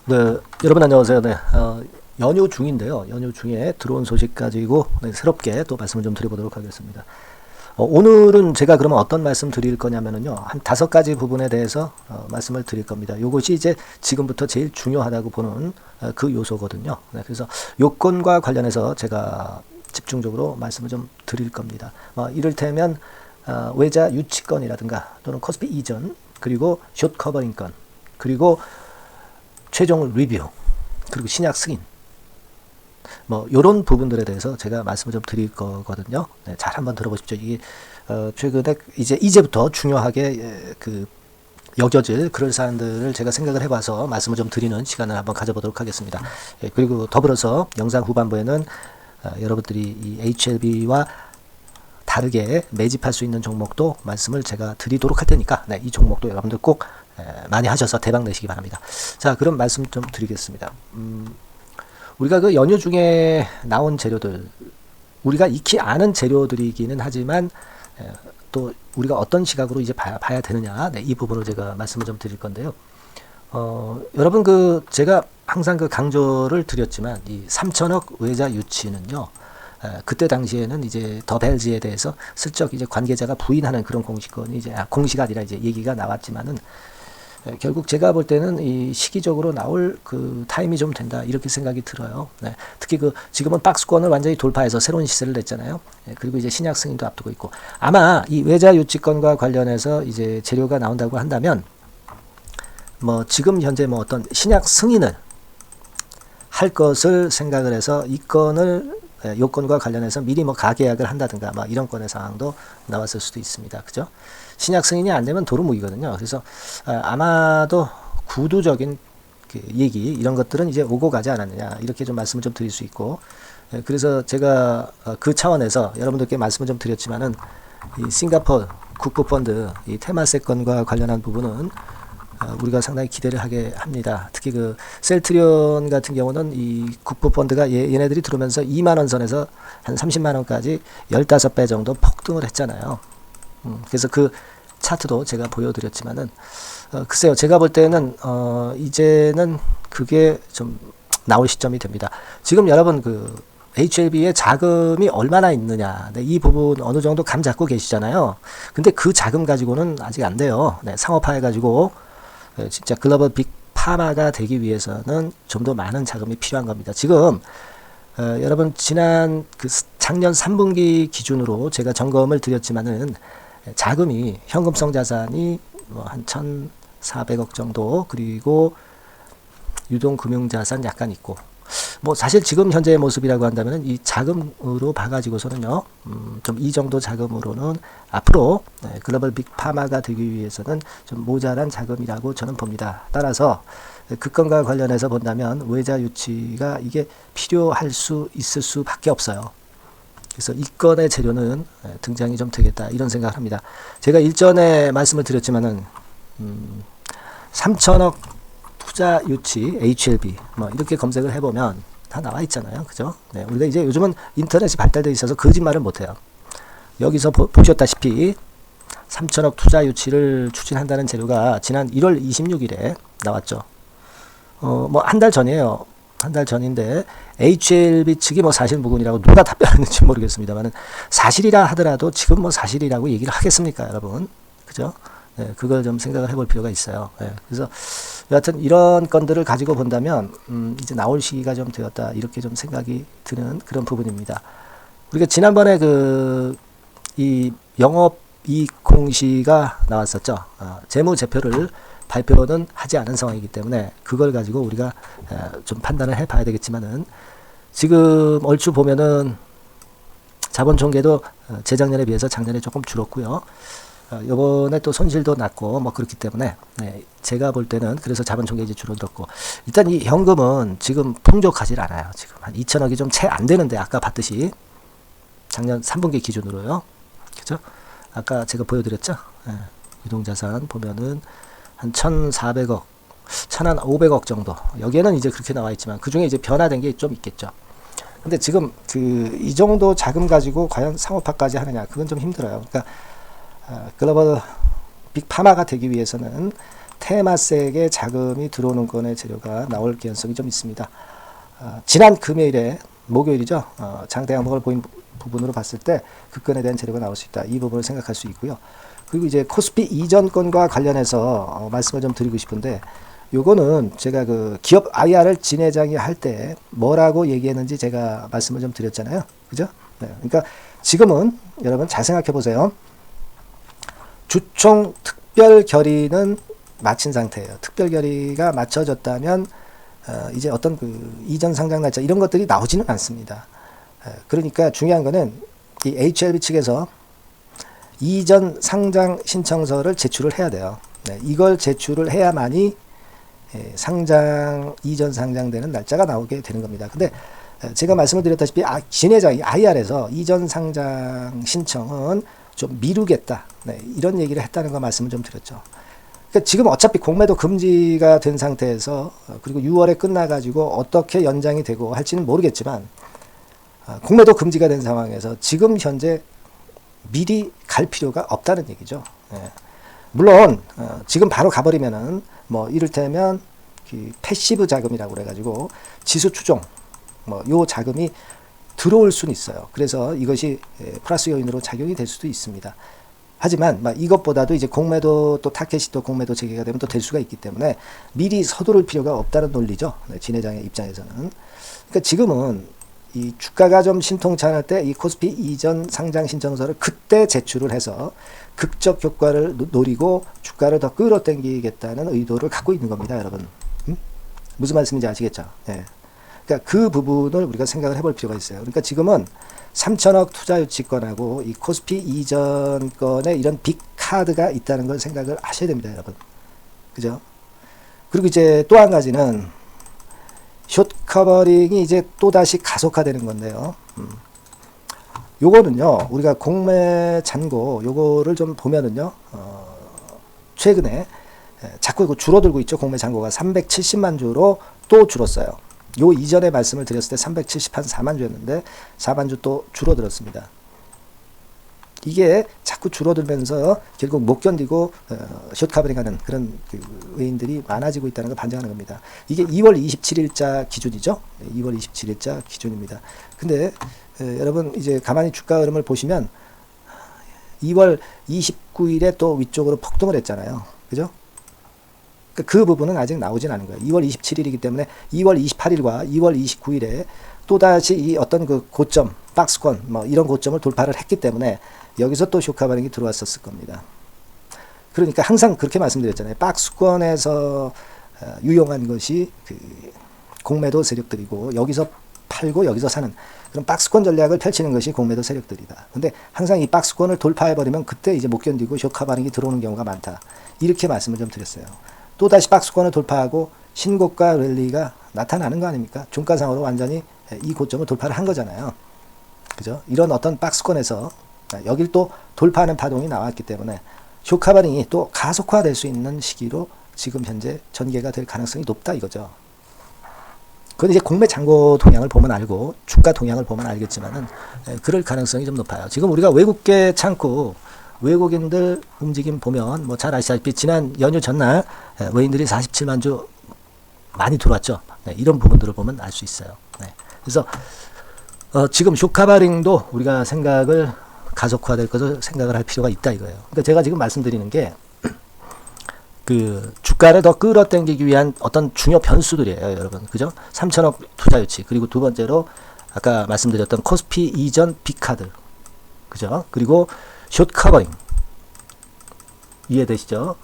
네, 여러분 안녕하세요. 네, 연휴 중인데요. 연휴 중에 들어온 소식 가지고 네, 새롭게 또 말씀을 좀 드려보도록 하겠습니다. 오늘은 제가 그러면 어떤 말씀 드릴 거냐면요. 한 5가지 부분에 대해서 말씀을 드릴 겁니다. 이것이 이제 지금부터 제일 중요하다고 보는 그 요소거든요. 네, 그래서 요건과 관련해서 제가 집중적으로 말씀을 좀 드릴 겁니다. 이를테면 외자 유치건이라든가 또는 코스피 이전, 그리고 숏 커버링건, 그리고 최종 리뷰, 그리고 신약 승인, 이런 부분들에 대해서 제가 말씀을 좀 드릴 거거든요. 네, 잘 한번 들어보십시오. 이게 최근에 이제부터 중요하게 여겨질 그런 사안들을 제가 생각을 해봐서 말씀을 좀 드리는 시간을 한번 가져보도록 하겠습니다. 그리고 더불어서 영상 후반부에는 여러분들이 이 HLB와 다르게 매집할 수 있는 종목도 말씀을 제가 드리도록 할 테니까 이 종목도 여러분들 꼭 많이 하셔서 대박 내시기 바랍니다. 자, 그럼 말씀 좀 드리겠습니다. 우리가 그 연휴 중에 나온 재료들, 우리가 익히 아는 재료들이기는 하지만 또 우리가 어떤 시각으로 이제 봐야 되느냐, 이 부분을 제가 말씀을 좀 드릴 건데요. 여러분 제가 항상 강조를 드렸지만 이 3천억 외자 유치는요. 그때 당시에는 이제 더 벨지에 대해서 슬쩍 이제 관계자가 부인하는 그런 공식이 공시가 아니라 이제 얘기가 나왔지만은 결국 제가 볼 때는 이 시기적으로 나올 타임이 좀 된다 이렇게 생각이 들어요. 네. 특히 지금은 박스권을 완전히 돌파해서 새로운 시세를 냈잖아요. 그리고 이제 신약 승인도 앞두고 있고 아마 이 외자 유치건과 관련해서 이제 재료가 나온다고 한다면 지금 현재 어떤 신약 승인을 할 것을 생각을 해서 이 건을 요건과 관련해서 미리 가계약을 한다든가 이런 건의 상황도 나왔을 수도 있습니다. 그죠? 신약 승인이 안 되면 도루묵이거든요. 그래서 아마도 구두적인 얘기 이런 것들은 이제 오고 가지 않았느냐 이렇게 좀 말씀을 좀 드릴 수 있고 그래서 제가 그 차원에서 여러분들께 말씀을 좀 드렸지만은 이 싱가포르 국부펀드 이 테마세 건과 관련한 부분은 우리가 상당히 기대를 하게 합니다. 특히 셀트리온 같은 경우는 이 국부펀드가 얘네들이 들어오면서 2만원 선에서 한 30만원까지 15배 정도 폭등을 했잖아요. 그래서 차트도 제가 보여드렸지만은 글쎄요, 제가 볼 때는 이제는 그게 좀 나올 시점이 됩니다. 지금 여러분 HLB의 자금이 얼마나 있느냐, 이 부분 어느 정도 감 잡고 계시잖아요. 근데 그 자금 가지고는 아직 안 돼요. 상업화해 가지고 진짜 글로벌 빅 파마가 되기 위해서는 좀 더 많은 자금이 필요한 겁니다. 지금 여러분 작년 3분기 기준으로 제가 점검을 드렸지만은 자금이 현금성 자산이 한 1,400억 정도, 그리고 유동금융자산 약간 있고 사실 지금 현재의 모습이라고 한다면 이 자금으로 봐가지고서는요, 좀 이 정도 자금으로는 앞으로 글로벌 빅파마가 되기 위해서는 좀 모자란 자금이라고 저는 봅니다. 따라서 그 건과 관련해서 본다면 외자 유치가 이게 필요할 수 있을 수밖에 없어요. 그래서 이 건의 재료는 등장이 좀 되겠다 이런 생각을 합니다. 제가 일전에 말씀을 드렸지만은 3천억 투자 유치 HLB 이렇게 검색을 해보면 다 나와 있잖아요. 그죠? 네, 우리가 이제 요즘은 인터넷이 발달되어 있어서 거짓말을 못해요. 여기서 보셨다시피 3천억 투자 유치를 추진한다는 재료가 지난 1월 26일에 나왔죠. 한 달 전이에요. 한 달 전인데 HLB 측이 사실 무근이라고 누가 답변했는지 모르겠습니다만 사실이라 하더라도 지금 사실이라고 얘기를 하겠습니까, 여러분? 그죠? 네, 그걸 좀 생각을 해볼 필요가 있어요. 네, 그래서 여하튼 이런 건들을 가지고 본다면 이제 나올 시기가 좀 되었다 이렇게 좀 생각이 드는 그런 부분입니다. 우리가 지난번에 이 영업이익 공시가 나왔었죠. 재무제표를 발표는 하지 않은 상황이기 때문에 그걸 가지고 우리가 좀 판단을 해봐야 되겠지만은 지금 얼추 보면은 자본 총계도 재작년에 비해서 작년에 조금 줄었고요. 요번에 또 손실도 났고 그렇기 때문에 제가 볼 때는 그래서 자본 총계 이제 줄어들었고 일단 이 현금은 지금 풍족하지 않아요. 지금 한 2천억이 좀 채 안 되는데 아까 봤듯이 작년 3분기 기준으로요. 그죠? 아까 제가 보여드렸죠? 유동자산 보면은 한 1,400억, 1,500억 정도. 여기에는 이제 그렇게 나와 있지만 그 중에 이제 변화된 게 좀 있겠죠. 근데 지금 이 정도 자금 가지고 과연 상업화까지 하느냐, 그건 좀 힘들어요. 그러니까 글로벌 빅파마가 되기 위해서는 테마색의 자금이 들어오는 건의 재료가 나올 개연성이 좀 있습니다. 지난 금요일에 목요일이죠. 장대 항목을 보인 부분으로 봤을 때 그 건에 대한 재료가 나올 수 있다. 이 부분을 생각할 수 있고요. 그리고 이제 코스피 이전 건과 관련해서 말씀을 좀 드리고 싶은데, 요거는 제가 그 기업 IR을 진 회장이 할 때 뭐라고 얘기했는지 제가 말씀을 좀 드렸잖아요. 그죠? 네. 그러니까 지금은 여러분 잘 생각해 보세요. 주총 특별 결의는 마친 상태예요. 특별 결의가 맞춰졌다면 이제 어떤 그 이전 상장 날짜 이런 것들이 나오지는 않습니다. 그러니까 중요한 거는 이 HLB 측에서 이전 상장 신청서를 제출을 해야 돼요. 네, 이걸 제출을 해야만이 상장 이전 상장되는 날짜가 나오게 되는 겁니다. 근데 제가 말씀을 드렸다시피 진회장이 IR에서 이전 상장 신청은 좀 미루겠다. 네, 이런 얘기를 했다는 거 말씀을 좀 드렸죠. 그러니까 지금 어차피 공매도 금지가 된 상태에서 그리고 6월에 끝나가지고 어떻게 연장이 되고 할지는 모르겠지만 공매도 금지가 된 상황에서 지금 현재 미리 갈 필요가 없다는 얘기죠. 예. 물론 지금 바로 가버리면은 뭐 이를테면 그 패시브 자금이라고 그래가지고 지수 추종 요 자금이 들어올 수는 있어요. 그래서 이것이 플러스 요인으로 작용이 될 수도 있습니다. 하지만 이것보다도 이제 공매도 또 타켓이 또 공매도 재개가 되면 또 될 수가 있기 때문에 미리 서두를 필요가 없다는 논리죠. 진 회장의 입장에서는. 그러니까 지금은 이 주가가 좀 신통찮을 때 이 코스피 이전 상장 신청서를 그때 제출을 해서 극적 효과를 노리고 주가를 더 끌어당기겠다는 의도를 갖고 있는 겁니다, 여러분. 무슨 말씀인지 아시겠죠? 예. 그러니까 그 부분을 우리가 생각을 해볼 필요가 있어요. 그러니까 지금은 3천억 투자 유치권하고 이 코스피 이전 건에 이런 빅 카드가 있다는 걸 생각을 하셔야 됩니다, 여러분. 그죠? 그리고 이제 또 한 가지는 숏 커버링이 이제 또다시 가속화되는 건데요. 요거는요, 우리가 공매 잔고 요거를 좀 보면은요, 최근에 자꾸 이거 줄어들고 있죠. 공매 잔고가 370만 주로 또 줄었어요. 요 이전에 말씀을 드렸을 때 374만 주였는데 4만 주 또 줄어들었습니다. 이게 자꾸 줄어들면서 결국 못 견디고 숏 커버링하는 그런 그 외인들이 많아지고 있다는 걸 반증하는 겁니다. 이게 2월 27일자 기준이죠. 2월 27일자 기준입니다. 근데 여러분 이제 가만히 주가 흐름을 보시면 2월 29일에 또 위쪽으로 폭등을 했잖아요. 그죠? 그 부분은 아직 나오진 않은 거예요. 2월 27일이기 때문에 2월 28일과 2월 29일에 또다시 이 어떤 그 고점, 박스권 이런 고점을 돌파를 했기 때문에 여기서 또 쇼카 반응이 들어왔었을 겁니다. 그러니까 항상 그렇게 말씀드렸잖아요. 박스권에서 유용한 것이 그 공매도 세력들이고 여기서 팔고 여기서 사는 그런 박스권 전략을 펼치는 것이 공매도 세력들이다. 근데 항상 이 박스권을 돌파해버리면 그때 이제 못 견디고 쇼카 반응이 들어오는 경우가 많다. 이렇게 말씀을 좀 드렸어요. 또다시 박스권을 돌파하고 신고가 랠리가 나타나는 거 아닙니까? 종가상으로 완전히 이 고점을 돌파를 한 거잖아요. 그죠? 이런 어떤 박스권에서 여길 또 돌파하는 파동이 나왔기 때문에 쇼카 반응이 또 가속화될 수 있는 시기로 지금 현재 전개가 될 가능성이 높다 이거죠. 그건 이제 공매 잔고 동향을 보면 알고 주가 동향을 보면 알겠지만은 그럴 가능성이 좀 높아요. 지금 우리가 외국계 창구 외국인들 움직임 보면 뭐 잘 아시다시피 지난 연휴 전날 외인들이 47만 주 많이 들어왔죠. 이런 부분들을 보면 알 수 있어요. 그래서 지금 쇼카바링도 우리가 생각을 가속화될 것을 생각을 할 필요가 있다 이거예요. 그러니까 제가 지금 말씀드리는 게 그 주가를 더 끌어당기기 위한 어떤 중요 변수들이에요, 여러분. 그죠? 3천억 투자 유치 그리고 두 번째로 아까 말씀드렸던 코스피 이전 빅카드 그죠? 그리고 숏 커버링 이해되시죠?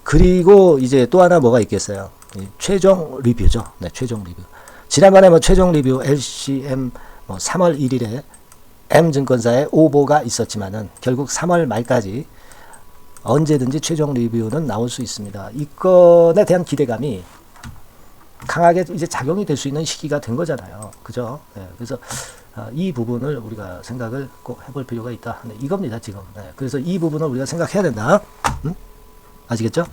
그리고 이제 또 하나 뭐가 있겠어요? 최종 리뷰죠. 네, 최종 리뷰. 지난번에 뭐 최종 리뷰 LCM 3월 1일에 M증권사에 오보가 있었지만은 결국 3월 말까지 언제든지 최종 리뷰는 나올 수 있습니다. 이 건에 대한 기대감이 강하게 이제 작용이 될 수 있는 시기가 된 거잖아요. 그죠? 네, 그래서 이 부분을 우리가 생각을 꼭 해볼 필요가 있다. 네, 이겁니다, 지금. 네, 그래서 이 부분을 우리가 생각해야 된다. 아시겠죠?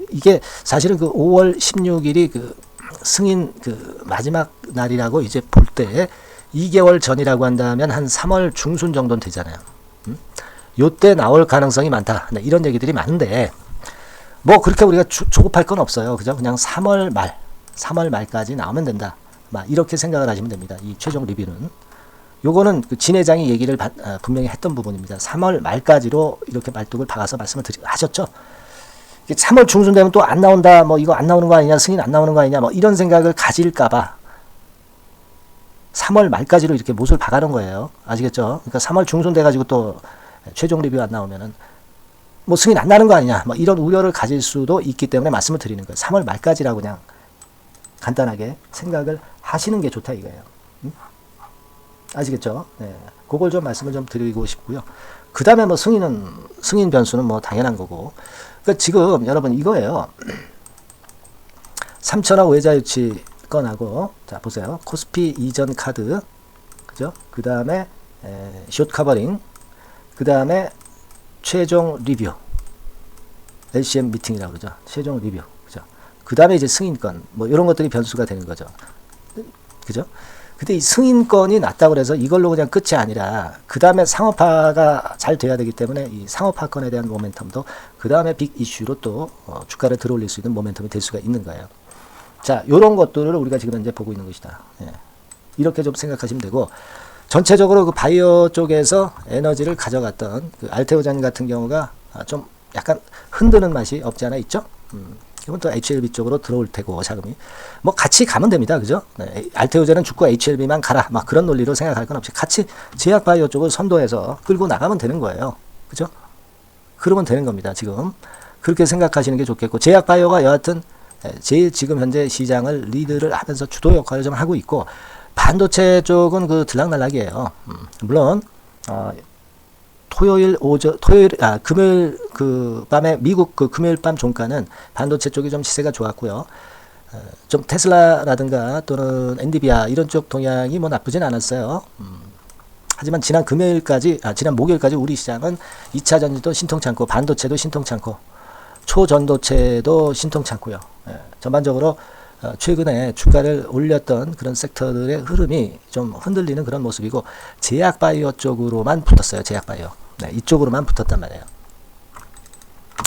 이게 사실은 그 5월 16일이 그 승인 그 마지막 날이라고 이제 볼 때 2개월 전이라고 한다면 한 3월 중순 정도는 되잖아요. 요때 나올 가능성이 많다. 네, 이런 얘기들이 많은데 뭐 그렇게 우리가 조급할 건 없어요. 그죠? 그냥 3월 말까지 나오면 된다. 막 이렇게 생각을 하시면 됩니다. 이 최종 리뷰는. 요거는 그 진 회장이 얘기를 분명히 했던 부분입니다. 3월 말까지로 이렇게 말뚝을 박아서 말씀을 하셨죠. 3월 중순 되면 또 안 나온다, 뭐 이거 안 나오는 거 아니냐, 승인 안 나오는 거 아니냐, 뭐 이런 생각을 가질까봐 3월 말까지로 이렇게 못을 박아놓은 거예요. 아시겠죠? 그러니까 3월 중순 돼가지고 또 최종 리뷰 안 나오면은 뭐 승인 안 나는 거 아니냐, 뭐 이런 우려를 가질 수도 있기 때문에 말씀을 드리는 거예요. 3월 말까지라고 그냥 간단하게 생각을 하시는 게 좋다 이거예요. 아시겠죠? 네. 그걸 좀 말씀을 좀 드리고 싶고요. 그 다음에 뭐 승인 변수는 뭐 당연한 거고. 그러니까 지금 여러분 이거예요. 3천억 외자 유치 건하고, 자, 보세요. 코스피 이전 카드. 그죠? 그 다음에, 숏 커버링. 그 다음에 최종 리뷰. LCM 미팅이라고 그러죠. 최종 리뷰. 그죠? 그 다음에 이제 승인권. 뭐 이런 것들이 변수가 되는 거죠. 그죠? 근데 이 승인권이 낮다고 그래서 이걸로 그냥 끝이 아니라 그 다음에 상업화가 잘 돼야 되기 때문에 이 상업화권에 대한 모멘텀도 그 다음에 빅 이슈로 또 주가를 들어올릴 수 있는 모멘텀이 될 수가 있는 거예요. 자, 요런 것들을 우리가 지금 현재 보고 있는 것이다. 예. 이렇게 좀 생각하시면 되고, 전체적으로 그 바이오 쪽에서 에너지를 가져갔던 그 알테오잔 같은 경우가 좀 약간 흔드는 맛이 없지 않아 있죠? 이건 또 HLB 쪽으로 들어올 테고, 자금이. 뭐 같이 가면 됩니다. 그죠? 네, 알테오젠은 죽고 HLB만 가라. 막 그런 논리로 생각할 건 없이 같이 제약바이오 쪽을 선도해서 끌고 나가면 되는 거예요. 그죠? 그러면 되는 겁니다. 지금. 그렇게 생각하시는 게 좋겠고, 제약바이오가 여하튼 제일 지금 현재 시장을 리드를 하면서 주도 역할을 좀 하고 있고, 반도체 쪽은 그 들락날락이에요. 물론, 금요일 그 밤에 미국 그 금요일 밤 종가는 반도체 쪽이 좀 시세가 좋았고요. 좀 테슬라라든가 또는 엔비디아 이런 쪽 동향이 뭐 나쁘진 않았어요. 하지만 지난 목요일까지 우리 시장은 2차 전지도 신통찮고 반도체도 신통찮고 초전도체도 신통찮고요. 전반적으로 최근에 주가를 올렸던 그런 섹터들의 흐름이 좀 흔들리는 그런 모습이고, 제약바이오 쪽으로만 붙었어요. 제약바이오. 네, 이쪽으로만 붙었단 말이에요.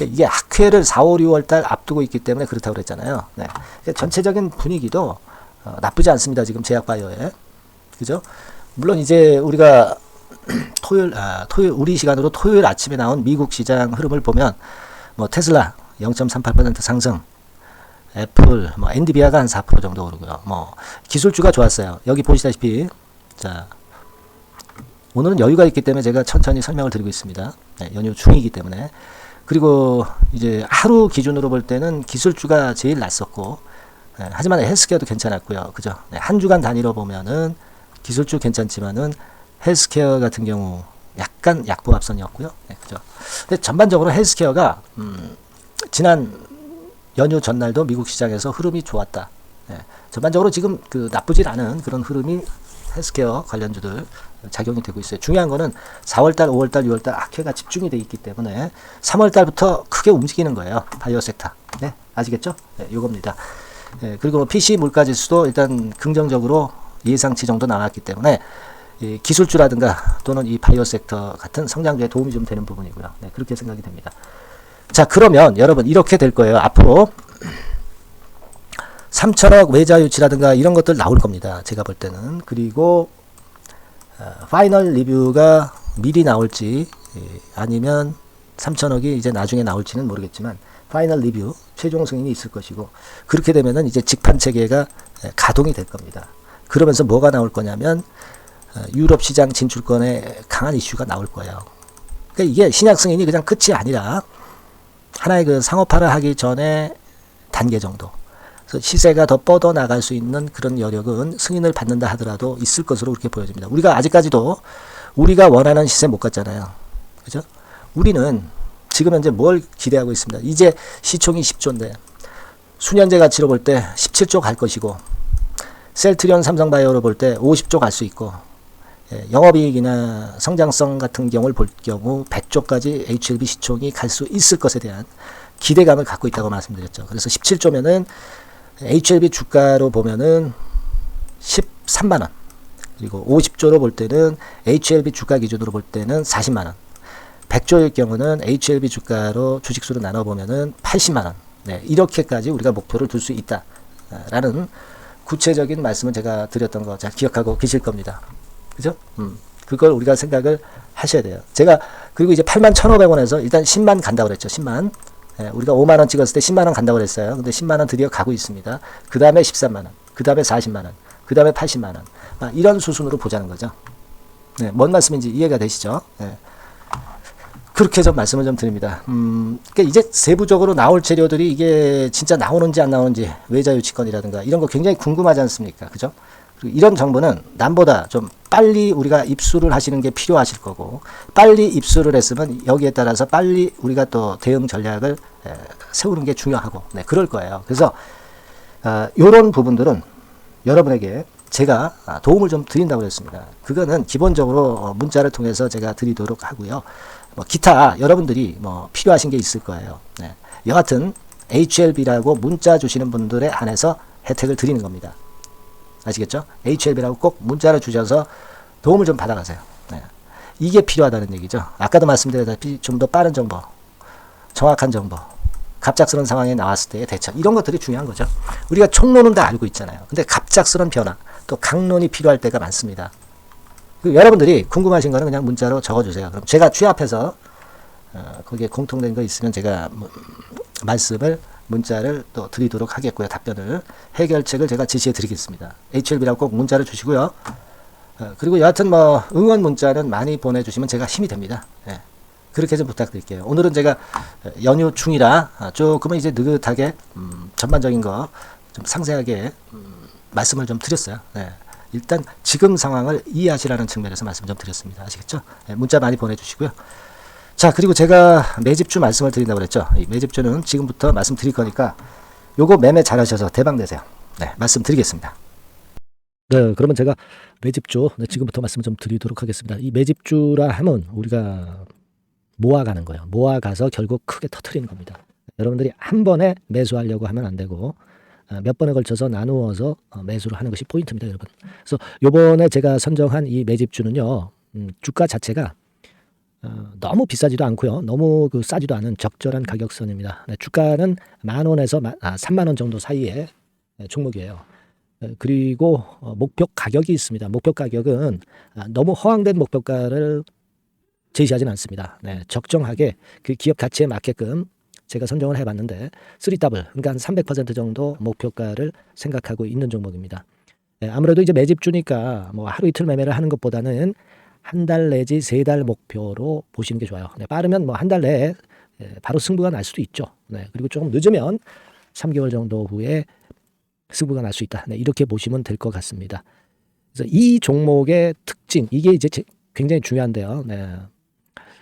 이게 학회를 4, 5, 6월 달 앞두고 있기 때문에 그렇다고 그랬잖아요. 네. 전체적인 분위기도 나쁘지 않습니다. 지금 제약바이오에. 그죠? 물론 이제 우리가 토요일 우리 시간으로 토요일 아침에 나온 미국 시장 흐름을 보면 뭐 테슬라 0.38% 상승, 애플, 뭐 엔비디아가 한 4% 정도 오르고요. 뭐 기술주가 좋았어요. 여기 보시다시피, 자, 오늘은 여유가 있기 때문에 제가 천천히 설명을 드리고 있습니다. 네, 연휴 중이기 때문에. 그리고 이제 하루 기준으로 볼 때는 기술주가 제일 낫었고, 하지만 헬스케어도 괜찮았고요. 그죠? 네, 한 주간 단위로 보면은 기술주 괜찮지만은 헬스케어 같은 경우 약간 약보합선이었고요. 네, 그죠? 근데 전반적으로 헬스케어가 지난 연휴 전날도 미국 시장에서 흐름이 좋았다. 네, 전반적으로 지금 그 나쁘질 않은 그런 흐름이 헬스케어 관련주들 작용이 되고 있어요. 중요한 거는 4월달, 5월달, 6월달 악회가 집중이 되어 있기 때문에 3월달부터 크게 움직이는 거예요. 바이오 섹터. 네, 아시겠죠? 네, 요겁니다. 네, 그리고 PC 물가지수도 일단 긍정적으로 예상치 정도 나왔기 때문에 이 기술주라든가 또는 이 바이오 섹터 같은 성장주에 도움이 좀 되는 부분이고요. 네, 그렇게 생각이 됩니다. 자, 그러면 여러분 이렇게 될 거예요. 앞으로 3천억 외자 유치라든가 이런 것들 나올 겁니다. 제가 볼 때는. 그리고 파이널 리뷰가 미리 나올지 아니면 3천억이 이제 나중에 나올지는 모르겠지만 파이널 리뷰 최종 승인이 있을 것이고, 그렇게 되면은 이제 직판 체계가 가동이 될 겁니다. 그러면서 뭐가 나올 거냐면 유럽 시장 진출권에 강한 이슈가 나올 거예요. 그러니까 이게 신약 승인이 그냥 끝이 아니라 하나의 그 상업화를 하기 전에 단계 정도. 그래서 시세가 더 뻗어 나갈 수 있는 그런 여력은 승인을 받는다 하더라도 있을 것으로 그렇게 보여집니다. 우리가 아직까지도 우리가 원하는 시세 못 갔잖아요. 그죠? 우리는 지금 현재 뭘 기대하고 있습니다. 이제 시총이 10조인데 수년제 가치로 볼 때 17조 갈 것이고, 셀트리온 삼성바이오로 볼 때 50조 갈 수 있고, 영업이익이나 성장성 같은 경우를 볼 경우 100조까지 HLB 시총이 갈 수 있을 것에 대한 기대감을 갖고 있다고 말씀드렸죠. 그래서 17조면은 HLB 주가로 보면은 13만원, 그리고 50조로 볼 때는 HLB 주가 기준으로 볼 때는 40만원. 100조일 경우는 HLB 주가로 주식수로 나눠보면은 80만 원. 네, 이렇게까지 우리가 목표를 둘 수 있다라는 구체적인 말씀을 제가 드렸던 거 잘 기억하고 계실 겁니다. 그죠? 그걸 우리가 생각을 하셔야 돼요. 제가 그리고 이제 81,500원에서 일단 10만 간다고 그랬죠. 10만. 예, 우리가 5만 원 찍었을 때 10만 원 간다고 그랬어요. 근데 10만 원 드디어 가고 있습니다. 그 다음에 13만 원, 그 다음에 40만 원, 그 다음에 80만 원. 이런 수순으로 보자는 거죠. 네, 뭔 말씀인지 이해가 되시죠? 네. 그렇게 좀 말씀을 좀 드립니다. 그러니까 이제 세부적으로 나올 재료들이 이게 진짜 나오는지 안 나오는지 외자 유치권이라든가 이런 거 굉장히 궁금하지 않습니까? 그죠? 그리고 이런 정보는 남보다 좀 빨리 우리가 입수를 하시는 게 필요하실 거고, 빨리 입수를 했으면 여기에 따라서 빨리 우리가 또 대응 전략을 세우는 게 중요하고, 네, 그럴 거예요. 그래서 이런 부분들은 여러분에게 제가 도움을 좀 드린다고 했습니다. 그거는 기본적으로 문자를 통해서 제가 드리도록 하고요. 뭐 기타 여러분들이 뭐 필요하신 게 있을 거예요. 네. 여하튼 HLB라고 문자 주시는 분들에 한해서 혜택을 드리는 겁니다. 아시겠죠? HLB라고 꼭 문자를 주셔서 도움을 좀 받아가세요. 네. 이게 필요하다는 얘기죠. 아까도 말씀드렸다시피 좀 더 빠른 정보, 정확한 정보, 갑작스러운 상황에 나왔을 때의 대처, 이런 것들이 중요한 거죠. 우리가 총론은 다 알고 있잖아요. 근데 갑작스러운 변화, 또 강론이 필요할 때가 많습니다. 여러분들이 궁금하신 거는 그냥 문자로 적어주세요. 그럼 제가 취합해서 거기에 공통된 거 있으면 제가 말씀을 문자를 또 드리도록 하겠고요. 답변을 해결책을 제가 지시해 드리겠습니다. HLB라고 꼭 문자를 주시고요. 그리고 여하튼 뭐 응원 문자는 많이 보내주시면 제가 힘이 됩니다. 네. 그렇게 좀 부탁드릴게요. 오늘은 제가 연휴 중이라 조금은 이제 느긋하게 전반적인 거 좀 상세하게 말씀을 좀 드렸어요. 네. 일단 지금 상황을 이해하시라는 측면에서 말씀 좀 드렸습니다. 아시겠죠? 네, 문자 많이 보내주시고요. 자, 그리고 제가 매집주 말씀을 드린다고 그랬죠. 이 매집주는 지금부터 말씀드릴 거니까 요거 매매 잘하셔서 대박 내세요. 네, 말씀드리겠습니다. 네, 그러면 제가 매집주 지금부터 말씀 좀 드리도록 하겠습니다. 이 매집주라 하면 우리가 모아가는 거예요. 모아가서 결국 크게 터트리는 겁니다. 여러분들이 한 번에 매수하려고 하면 안 되고 몇 번에 걸쳐서 나누어서 매수를 하는 것이 포인트입니다, 여러분. 그래서 요번에 제가 선정한 이 매집주는요, 주가 자체가 너무 비싸지도 않고요, 너무 싸지도 않은 적절한 가격선입니다. 네, 주가는 10,000원에서 30,000원 정도 사이의 종목이에요. 그리고 목표 가격이 있습니다. 목표 가격은 너무 허황된 목표가를 제시하지는 않습니다. 네, 적정하게 그 기업 가치에 맞게끔 제가 선정을 해봤는데 3더블, 그러니까 한 300% 정도 목표가를 생각하고 있는 종목입니다. 네, 아무래도 이제 매집주니까 뭐 하루 이틀 매매를 하는 것보다는 한 달 내지 3달 목표로 보시는 게 좋아요. 네, 빠르면 뭐 한 달 내에 바로 승부가 날 수도 있죠. 네, 그리고 조금 늦으면 3개월 정도 후에 승부가 날 수 있다. 네, 이렇게 보시면 될 것 같습니다. 그래서 이 종목의 특징, 이게 이제 굉장히 중요한데요. 네.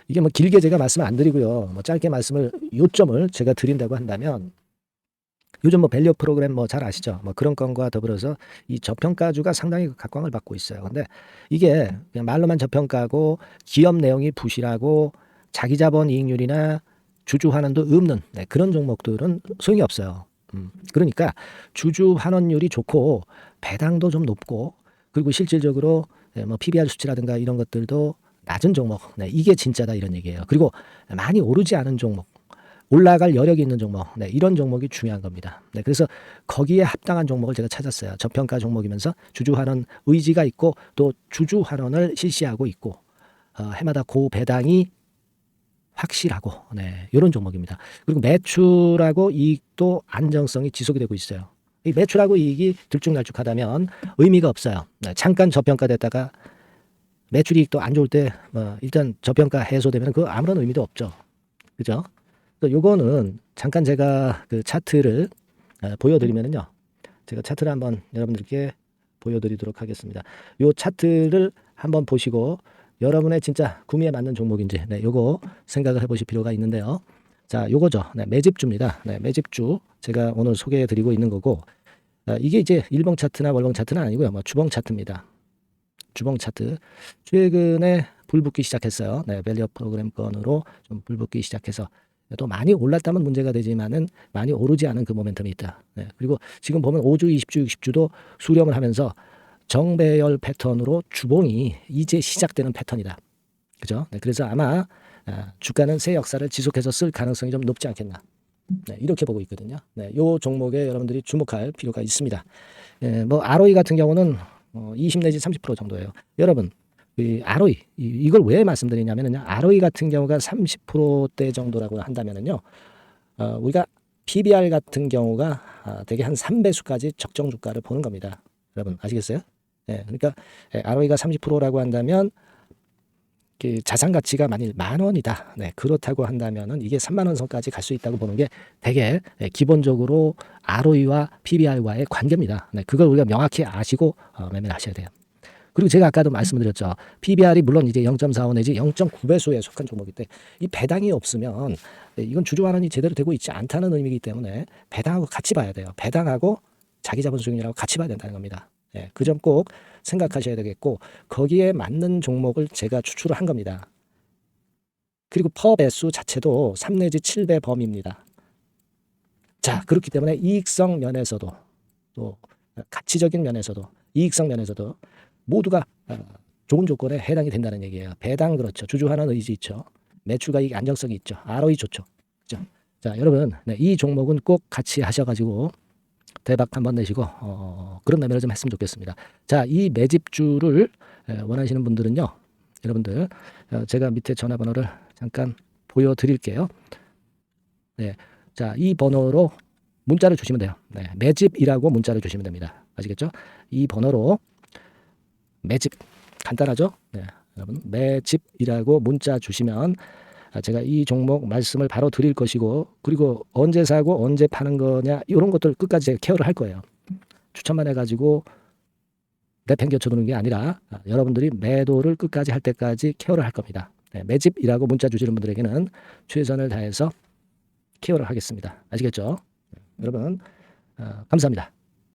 이게 뭐 길게 제가 말씀을 안 드리고요. 뭐 짧게 말씀을 요점을 제가 드린다고 한다면, 요즘 뭐 밸류 프로그램 뭐 잘 아시죠? 뭐 그런 건과 더불어서 이 저평가주가 상당히 각광을 받고 있어요. 근데 이게 그냥 말로만 저평가고 기업 내용이 부실하고 자기 자본 이익률이나 주주 환원도 없는 그런 종목들은 소용이 없어요. 그러니까 주주 환원율이 좋고 배당도 좀 높고 그리고 실질적으로 뭐 PBR 수치라든가 이런 것들도 낮은 종목, 이게 진짜다 이런 얘기예요. 그리고 많이 오르지 않은 종목, 올라갈 여력이 있는 종목, 이런 종목이 중요한 겁니다. 그래서 거기에 합당한 종목을 제가 찾았어요. 저평가 종목이면서 주주 환원 의지가 있고 또 주주 환원을 실시하고 있고 해마다 고배당이 확실하고 이런 종목입니다. 그리고 매출하고 이익도 안정성이 지속이 되고 있어요. 이 매출하고 이익이 들쭉날쭉하다면 의미가 없어요. 잠깐 저평가됐다가 매출 이익도 안 좋을 때 일단 저평가 해소되면 그 아무런 의미도 없죠. 그죠? 요거는 잠깐 제가 그 차트를 보여드리면은요. 제가 차트를 한번 여러분들께 보여드리도록 하겠습니다. 요 차트를 한번 보시고 여러분의 진짜 구미에 맞는 종목인지 요거 생각을 해보실 필요가 있는데요. 자, 요거죠. 매집주입니다. 매집주 제가 오늘 소개해드리고 있는 거고 이게 이제 일봉 차트나 월봉 차트는 아니고요. 뭐 주봉 차트입니다. 주봉 차트 최근에 불붙기 시작했어요. 밸류 프로그램 건으로 좀 불붙기 시작해서 또 많이 올랐다면 문제가 되지만은 많이 오르지 않은 그 모멘텀이 있다. 그리고 지금 보면 5주, 20주, 60주도 수렴을 하면서 정배열 패턴으로 주봉이 이제 시작되는 패턴이다. 그죠? 그래서 아마 주가는 새 역사를 지속해서 쓸 가능성이 좀 높지 않겠나. 네, 이렇게 보고 있거든요. 네, 요 종목에 여러분들이 주목할 필요가 있습니다. 뭐 ROE 같은 경우는 20 내지 30% 정도예요. 여러분, 이 ROE 이걸 왜 말씀드리냐면요. ROE 같은 경우가 30%대 정도라고 한다면은요. 우리가 PBR 같은 경우가 대개 한 3배수까지 적정 주가를 보는 겁니다. 여러분 아시겠어요? 네, 그러니까 ROE가 30%라고 한다면 그 자산 가치가 만일 10,000원이다. 네, 그렇다고 한다면은 이게 30,000원 선까지 갈 수 있다고 보는 게 되게 기본적으로 ROE와 PBR과의 관계입니다. 네, 그걸 우리가 명확히 아시고 매매를 하셔야 돼요. 그리고 제가 아까도 말씀드렸죠. PBR이 물론 이제 0.45 내지 0.9배수에 속한 종목인데 이 배당이 없으면 이건 주주 환원이 제대로 되고 있지 않다는 의미이기 때문에 배당하고 같이 봐야 돼요. 배당하고 자기 자본 수익률하고 같이 봐야 된다는 겁니다. 예, 그 점 꼭 생각하셔야 되겠고 거기에 맞는 종목을 제가 추출을 한 겁니다. 그리고 퍼 배수 자체도 3 내지 7배 범위입니다. 자, 그렇기 때문에 이익성 면에서도 또 가치적인 면에서도 이익성 면에서도 모두가 좋은 조건에 해당이 된다는 얘기예요. 배당 그렇죠. 주주 환원 의지 있죠. 매출가익 안정성이 있죠. ROE 좋죠. 그죠? 자, 여러분, 네, 이 종목은 꼭 같이 하셔가지고 대박 한번 내시고 그런 매매를 좀 했으면 좋겠습니다. 자, 이 매집주를 원하시는 분들은요, 여러분들 제가 밑에 전화번호를 잠깐 보여드릴게요. 네, 자, 이 번호로 문자를 주시면 돼요. 네, 매집이라고 문자를 주시면 됩니다. 아시겠죠? 이 번호로 매집 간단하죠? 네, 여러분 매집이라고 문자 주시면 제가 이 종목 말씀을 바로 드릴 것이고 그리고 언제 사고 언제 파는 거냐 이런 것들 끝까지 제가 케어를 할 거예요. 추천만 해가지고 내팽개쳐 두는 게 아니라 여러분들이 매도를 끝까지 할 때까지 케어를 할 겁니다. 네, 매집이라고 문자 주시는 분들에게는 최선을 다해서 케어를 하겠습니다. 아시겠죠? 여러분 감사합니다.